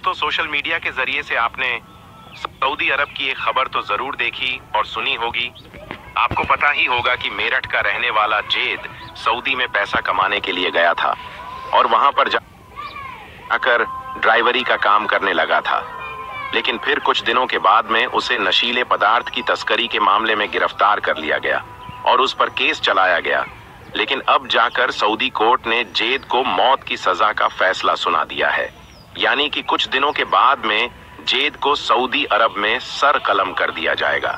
दोस्तों, social media के जरिए से आपने सऊदी अरब की एक खबर तो जरूर देखी और सुनी होगी। आपको पता ही होगा कि मेरठ का रहने वाला जेद सऊदी में पैसा कमाने के लिए गया था और वहां पर जाकर ड्राइवरी का काम करने लगा था। लेकिन फिर कुछ दिनों के बाद में उसे नशीले पदार्थ की तस्करी के मामले में गिरफ्तार कर लिया गया और उस पर केस चलाया गया। लेकिन अब जाकर सऊदी कोर्ट ने जेद को मौत की सजा का फैसला सुना दिया है। यानी कि कुछ दिनों के बाद में जेद को सऊदी अरब में सर कलम कर दिया जाएगा।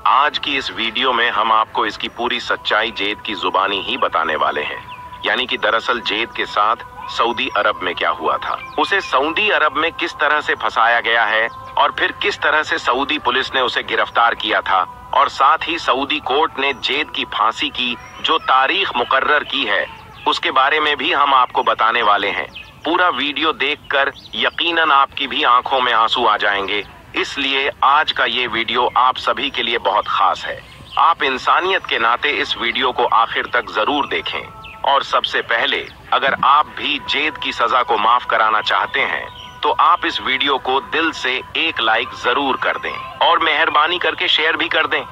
आज की इस वीडियो में हम आपको इसकी पूरी सच्चाई जेद की जुबानी ही बताने वाले हैं। यानी कि दरअसल जेद के साथ सऊदी अरब में क्या हुआ था, उसे सऊदी अरब में किस तरह से फंसाया गया है और फिर किस तरह से सऊदी पुलिस ने उसे गिरफ्तार किया था, और साथ ही सऊदी कोर्ट ने जेद की फांसी की जो तारीख मुकर्रर की है उसके बारे में भी हम आपको बताने वाले हैं। पूरा वीडियो देखकर यकीनन आपकी भी आंखों में आंसू आ जाएंगे। इसलिए आज का ये वीडियो आप सभी के लिए बहुत खास है। आप इंसानियत के नाते इस वीडियो को आखिर तक जरूर देखें। और सबसे पहले, अगर आप भी जेद की सजा को माफ कराना चाहते हैं तो आप इस वीडियो को दिल से एक लाइक जरूर कर दें और मेहरबानी करके शेयर भी कर दें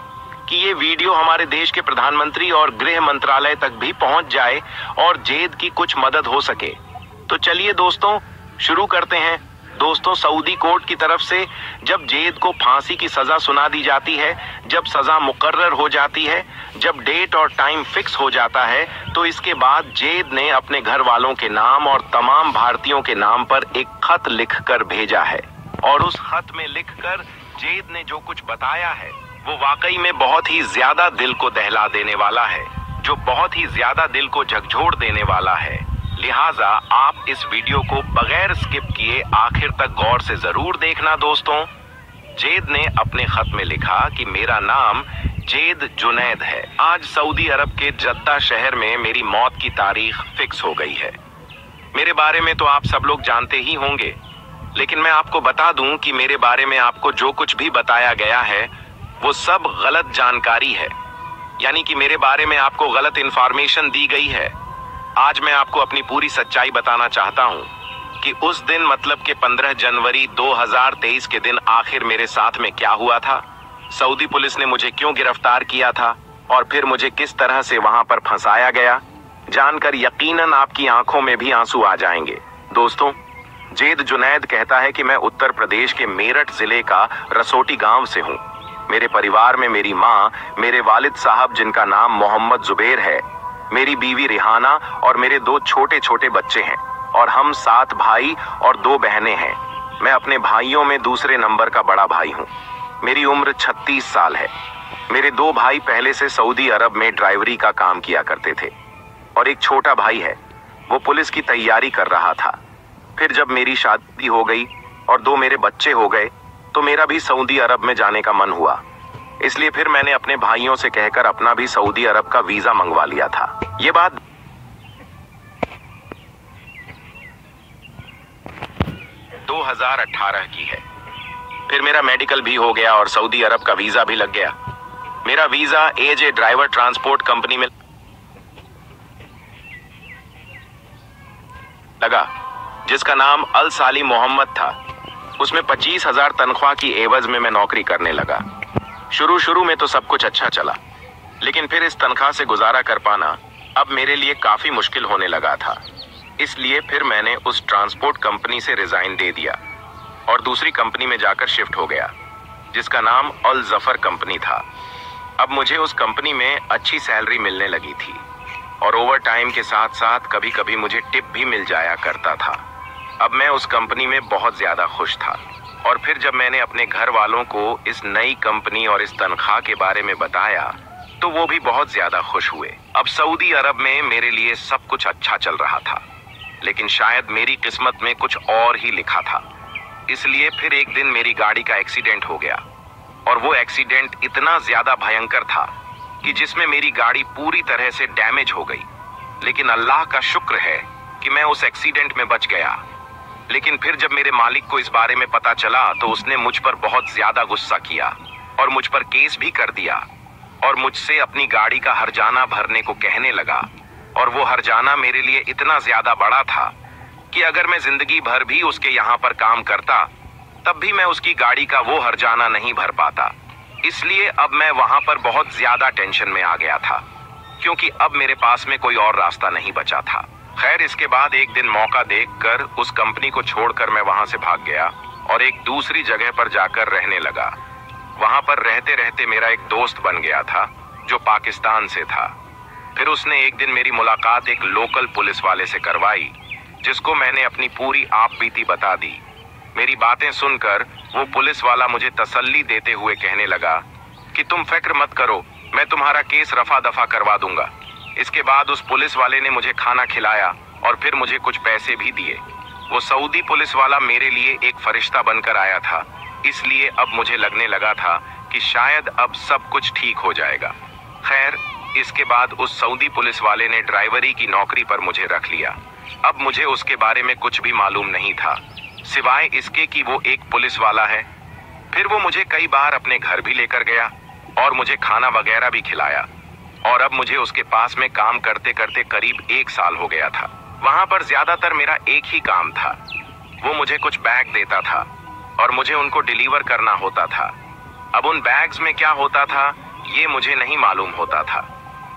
कि ये वीडियो हमारे देश के प्रधानमंत्री और गृह मंत्रालय तक भी पहुंच जाए और जेद की कुछ मदद हो सके। तो चलिए दोस्तों, शुरू करते हैं। दोस्तों, सऊदी कोर्ट की तरफ से जब जेद को फांसी की सजा सुना दी जाती है, जब सजा मुकर्रर हो जाती है, जब डेट और टाइम फिक्स हो जाता है, तो इसके बाद जेद ने अपने घर वालों के नाम और तमाम भारतीयों के नाम पर एक खत लिखकर भेजा है। और उस खत में लिखकर जेद ने जो कुछ बताया है वो वाकई में बहुत ही ज्यादा दिल को दहला देने वाला है, जो बहुत ही ज्यादा दिल को झकझोर देने वाला है। लिहाजा आप इस वीडियो को बगैर स्किप किए आखिर तक गौर से जरूर देखना। दोस्तों, जेद ने अपने खत में लिखा कि मेरा नाम जेद जुनैद है। आज सऊदी अरब के जद्दा शहर में मेरी मौत की तारीख फिक्स हो गई है। मेरे बारे में तो आप सब लोग जानते ही होंगे, लेकिन मैं आपको बता दूं कि मेरे बारे में आपको जो कुछ भी बताया गया है वो सब गलत जानकारी है। यानी कि मेरे बारे में आपको गलत इंफॉर्मेशन दी गई है। आज मैं आपको अपनी पूरी सच्चाई बताना चाहता हूं कि उस दिन, मतलब कि 15 जनवरी 2023 के दिन आखिर मेरे साथ में क्या हुआ था, सऊदी पुलिस ने मुझे क्यों गिरफ्तार किया था और फिर मुझे किस तरह से वहां पर फंसाया गया। जानकर यकीनन आपकी आंखों में भी आंसू आ जाएंगे। दोस्तों, जेद जुनैद कहता है कि मैं उत्तर प्रदेश के मेरठ जिले का रसोटी गांव से हूं। मेरे परिवार में मेरी माँ, मेरे वालिद साहब जिनका नाम मोहम्मद जुबैर है, मेरी बीवी रिहाना और मेरे 2 छोटे छोटे बच्चे हैं और हम 7 भाई और 2 बहनें हैं। मैं अपने भाइयों में दूसरे नंबर का बड़ा भाई हूँ। मेरी उम्र 36 साल है। मेरे 2 भाई पहले से सऊदी अरब में ड्राइवरी का काम किया करते थे और एक छोटा भाई है, वो पुलिस की तैयारी कर रहा था। फिर जब मेरी शादी हो गई और 2 मेरे बच्चे हो गए तो मेरा भी सऊदी अरब में जाने का मन हुआ। इसलिए फिर मैंने अपने भाइयों से कहकर अपना भी सऊदी अरब का वीजा मंगवा लिया था। ये बात 2018 की है। फिर मेरा मेडिकल भी हो गया और सऊदी अरब का वीजा भी लग गया। मेरा वीजा एजे ड्राइवर ट्रांसपोर्ट कंपनी में लगा, जिसका अल अलसाली मोहम्मद था। उसमें 25,000 तनख्वाह की एवज में मैं नौकरी करने लगा। शुरू में तो सब कुछ अच्छा चला, लेकिन फिर इस तनख्वाह से गुजारा कर पाना अब मेरे लिए काफी मुश्किल होने लगा था। इसलिए फिर मैंने उस ट्रांसपोर्ट कंपनी से रिजाइन दे दिया और दूसरी कंपनी में जाकर शिफ्ट हो गया, जिसका नाम अल जफर कंपनी था। अब मुझे उस कंपनी में अच्छी सैलरी मिलने लगी थी और ओवर टाइम के साथ साथ कभी कभी मुझे टिप भी मिल जाया करता था। अब मैं उस कंपनी में बहुत ज्यादा खुश था। और फिर जब मैंने अपने घर वालों को इस नई कंपनी और इस तनख्वाह के बारे में बताया तो वो भी बहुत ज्यादा खुश हुए। अब सऊदी अरब में मेरे लिए सब कुछ अच्छा चल रहा था, लेकिन शायद मेरी किस्मत में कुछ और ही लिखा था। इसलिए फिर एक दिन मेरी गाड़ी का एक्सीडेंट हो गया और वो एक्सीडेंट इतना ज्यादा भयंकर था कि जिसमें मेरी गाड़ी पूरी तरह से डैमेज हो गई। लेकिन अल्लाह का शुक्र है कि मैं उस एक्सीडेंट में बच गया। लेकिन फिर जब मेरे मालिक को इस बारे में पता चला तो उसने मुझ पर बहुत ज्यादा गुस्सा किया और मुझ पर केस भी कर दिया और मुझसे अपनी गाड़ी का हर्जाना भरने को कहने लगा। और वो हर्जाना मेरे लिए इतना ज्यादा बड़ा था कि अगर मैं जिंदगी भर भी उसके यहाँ पर काम करता तब भी मैं उसकी गाड़ी का वो हर्जाना नहीं भर पाता। इसलिए अब मैं वहां पर बहुत ज्यादा टेंशन में आ गया था, क्योंकि अब मेरे पास में कोई और रास्ता नहीं बचा था। खैर, इसके बाद एक दिन मौका देखकर उस कंपनी को छोड़कर मैं वहां से भाग गया और एक दूसरी जगह पर जाकर रहने लगा। वहां पर रहते रहते मेरा एक दोस्त बन गया था जो पाकिस्तान से था। फिर उसने एक दिन मेरी मुलाकात एक लोकल पुलिस वाले से करवाई, जिसको मैंने अपनी पूरी आप बीती बता दी। मेरी बातें सुनकर वो पुलिस वाला मुझे तसल्ली देते हुए कहने लगा कि तुम फिक्र मत करो, मैं तुम्हारा केस रफा दफा करवा दूंगा। इसके बाद उस पुलिस वाले ने मुझे खाना खिलाया और फिर मुझे कुछ पैसे भी दिए। वो सऊदी पुलिस वाला मेरे लिए एक फरिश्ता बनकर आया था, इसलिए अब मुझे लगने लगा था कि शायद अब सब कुछ ठीक हो जाएगा। खैर, इसके बाद उस सऊदी पुलिस वाले ने ड्राइवरी की नौकरी पर मुझे रख लिया। अब मुझे उसके बारे में कुछ भी मालूम नहीं था, सिवाय इसके कि वो एक पुलिस वाला है। फिर वो मुझे कई बार अपने घर भी लेकर गया और मुझे खाना वगैरह भी खिलाया। और अब मुझे उसके पास में काम करते करते करीब 1 साल हो गया था। वहां पर ज्यादातर मेरा एक ही काम था। वो मुझे कुछ बैग देता था और मुझे उनको डिलीवर करना होता था। अब उन बैग्स में क्या होता था ये मुझे नहीं मालूम होता था,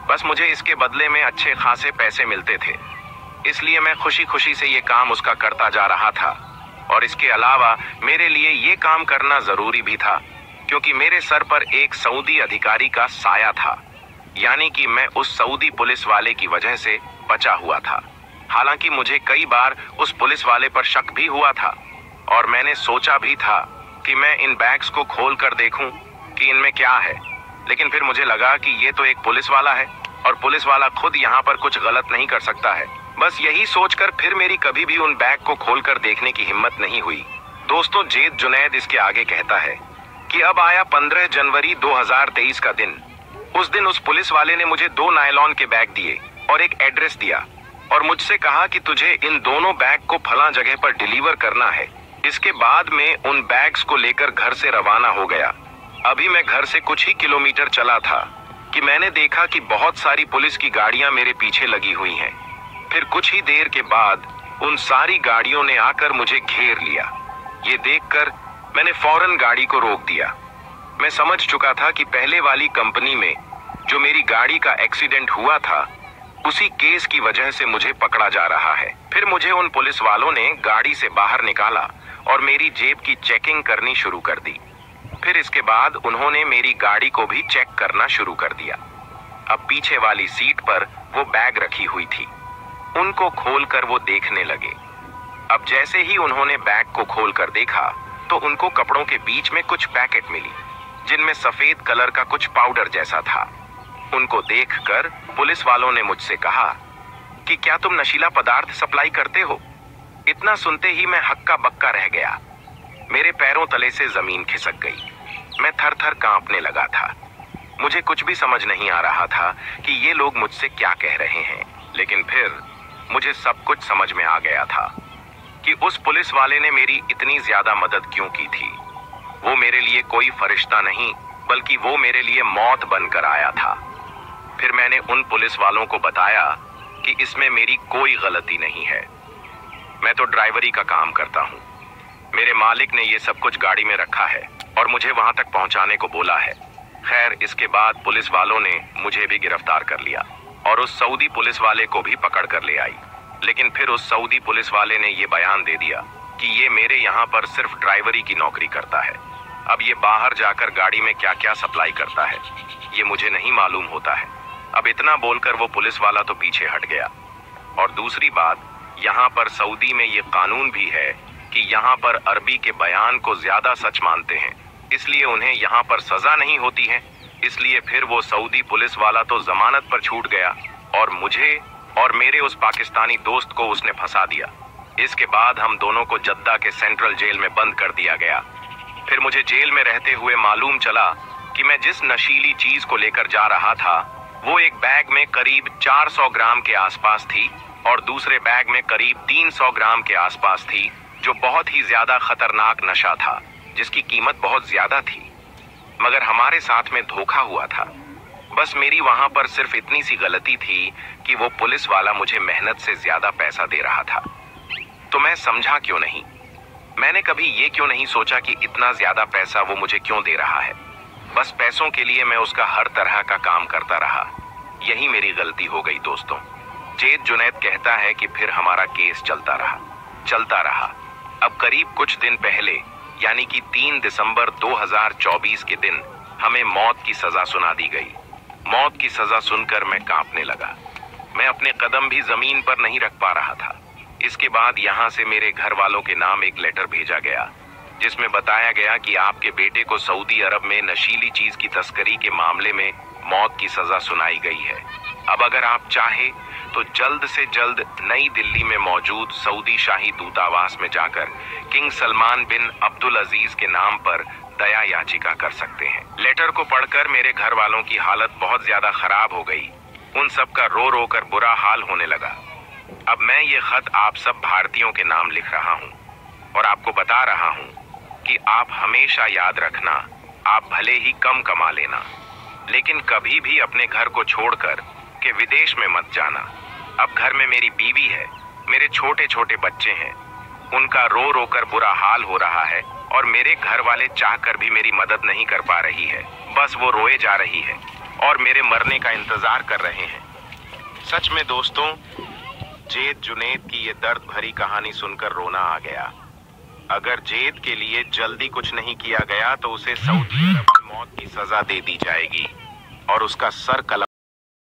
बस मुझे इसके बदले में अच्छे खासे पैसे मिलते थे। इसलिए मैं खुशी खुशी से ये काम उसका करता जा रहा था। और इसके अलावा मेरे लिए ये काम करना जरूरी भी था, क्योंकि मेरे सर पर एक सऊदी अधिकारी का साया था, यानी कि मैं उस सऊदी पुलिस वाले की वजह से बचा हुआ था। हालांकि मुझे कई बार उस पुलिस वाले पर शक भी हुआ था और मैंने सोचा भी था कि मैं इन बैग्स को खोल कर देखूं कि इनमें क्या है, लेकिन फिर मुझे लगा कि ये तो एक पुलिस वाला है और पुलिस वाला खुद यहाँ पर कुछ गलत नहीं कर सकता है। बस यही सोचकर फिर मेरी कभी भी उन बैग को खोलकर देखने की हिम्मत नहीं हुई। दोस्तों, जेद जुनैद इसके आगे कहता है कि अब आया 15 जनवरी 2023 का दिन। उस दिन उस पुलिस वाले ने मुझे 2 नायलॉन के बैग दिए और एक एड्रेस दिया और मुझसे कहा कि तुझे इन दोनों बैग को फलां जगह पर डिलीवर करना है। इसके बाद में उन बैग्स को लेकर घर से रवाना हो गया। अभी मैं घर से कुछ ही किलोमीटर चला था कि मैंने देखा कि बहुत सारी पुलिस की गाड़ियां मेरे पीछे लगी हुई हैं। फिर कुछ ही देर के बाद उन सारी गाड़ियों ने आकर मुझे घेर लिया। ये देखकर मैंने फौरन गाड़ी को रोक दिया। मैं समझ चुका था कि पहले वाली कंपनी में जो मेरी गाड़ी का एक्सीडेंट हुआ था, उसी केस की वजह से मुझे पकड़ा जा रहा है। फिर मुझे उन पुलिस वालों ने गाड़ी से बाहर निकाला और मेरी जेब की चेकिंग करनी शुरू कर दी। फिर इसके बाद उन्होंने मेरी गाड़ी को भी चेक करना शुरू कर दिया। अब पीछे वाली सीट पर वो बैग रखी हुई थी। उनको खोलकर वो देखने लगे। अब जैसे ही उन्होंने बैग को खोलकर देखा तो उनको कपड़ों के बीच में कुछ पैकेट मिली, जिनमें सफेद कलर का कुछ पाउडर जैसा था। उनको देखकर पुलिस वालों ने मुझसे कहा कि क्या तुम नशीला पदार्थ सप्लाई करते हो? इतना सुनते ही मैं हक्का बक्का रह गया। मेरे पैरों तले से जमीन खिसक गई। मैं थर थर कांपने लगा था। मुझे कुछ भी समझ नहीं आ रहा था कि ये लोग मुझसे क्या कह रहे हैं। लेकिन फिर मुझे सब कुछ समझ में आ गया था कि उस पुलिस वाले ने मेरी इतनी ज्यादा मदद क्यों की थी। वो मेरे लिए कोई फरिश्ता नहीं, बल्कि वो मेरे लिए मौत बनकर आया था। फिर मैंने उन पुलिस वालों को बताया कि इसमें मेरी कोई गलती नहीं है। मैं तो ड्राइवरी का काम करता हूँ। मेरे मालिक ने ये सब कुछ गाड़ी में रखा है और मुझे वहां तक पहुंचाने को बोला है। खैर, इसके बाद पुलिस वालों ने मुझे भी गिरफ्तार कर लिया और उस सऊदी पुलिस वाले को भी पकड़ कर ले आई। लेकिन फिर उस सऊदी पुलिस वाले ने ये बयान दे दिया कि ये मेरे यहाँ पर सिर्फ ड्राइवरी की नौकरी करता है। अब ये बाहर जाकर गाड़ी में क्या क्या सप्लाई करता है ये मुझे नहीं मालूम होता है। अब इतना बोलकर वो पुलिस वाला तो पीछे हट गया। और दूसरी बात, यहाँ पर सऊदी में ये कानून भी है कि यहाँ पर अरबी के बयान को ज्यादा सच मानते हैं, इसलिए उन्हें यहाँ पर सजा नहीं होती है। इसलिए फिर वो सऊदी पुलिस वाला तो जमानत पर छूट गया और मुझे और मेरे उस पाकिस्तानी दोस्त को उसने फंसा दिया। इसके बाद हम दोनों को जद्दा के सेंट्रल जेल में बंद कर दिया गया। फिर मुझे जेल में रहते हुए मालूम चला कि मैं जिस नशीली चीज को लेकर जा रहा था वो एक बैग में करीब 400 ग्राम के आसपास थी और दूसरे बैग में करीब 300 ग्राम के आसपास थी, जो बहुत ही ज्यादा खतरनाक नशा था, जिसकी कीमत बहुत ज्यादा थी। मगर हमारे साथ में धोखा हुआ था। बस मेरी वहां पर सिर्फ इतनी सी गलती थी कि वो पुलिस वाला मुझे मेहनत से ज्यादा पैसा दे रहा था। तो मैं समझा क्यों नहीं। मैंने कभी ये क्यों नहीं सोचा कि इतना ज्यादा पैसा वो मुझे क्यों दे रहा है। बस पैसों के लिए मैं उसका हर तरह का काम करता रहा। यही मेरी गलती हो गई दोस्तों। जेद जुनैद कहता है कि फिर हमारा केस चलता रहा। अब करीब कुछ दिन पहले यानी कि 3 दिसंबर 2024 के दिन हमें मौत की सजा सुना दी गई। मौत की सजा सुनकर मैं कांपने लगा। मैं अपने कदम भी जमीन पर नहीं रख पा रहा था। इसके बाद यहाँ से मेरे घर वालों के नाम एक लेटर भेजा गया जिसमें बताया गया कि आपके बेटे को सऊदी अरब में नशीली चीज की तस्करी के मामले में मौत की सजा सुनाई गई है। अब अगर आप चाहे तो जल्द से जल्द नई दिल्ली में मौजूद सऊदी शाही दूतावास में जाकर किंग सलमान बिन अब्दुल अजीज के नाम पर दया याचिका कर सकते हैं। लेटर को पढ़कर मेरे घर वालों की हालत बहुत ज्यादा खराब हो गई। उन सब का रो रो कर बुरा हाल होने लगा। अब मैं ये खत आप सब भारतीयों के नाम लिख रहा हूँ और आपको बता रहा हूँ कि आप हमेशा याद रखना, आप भले ही कम कमा लेना लेकिन कभी भी अपने घर को छोड़कर के विदेश में मत जाना। अब घर में मेरी बीवी है, मेरे छोटे छोटे बच्चे हैं, उनका रो रो कर बुरा हाल हो रहा है और मेरे घर वाले चाहकर भी मेरी मदद नहीं कर पा रही है। बस वो रोए जा रही है और मेरे मरने का इंतजार कर रहे हैं। सच में दोस्तों, जेद जुनैद की ये दर्द भरी कहानी सुनकर रोना आ गया। अगर जेद के लिए जल्दी कुछ नहीं किया गया तो उसे सऊदी अरब में मौत की सजा दे दी जाएगी और उसका सर कलम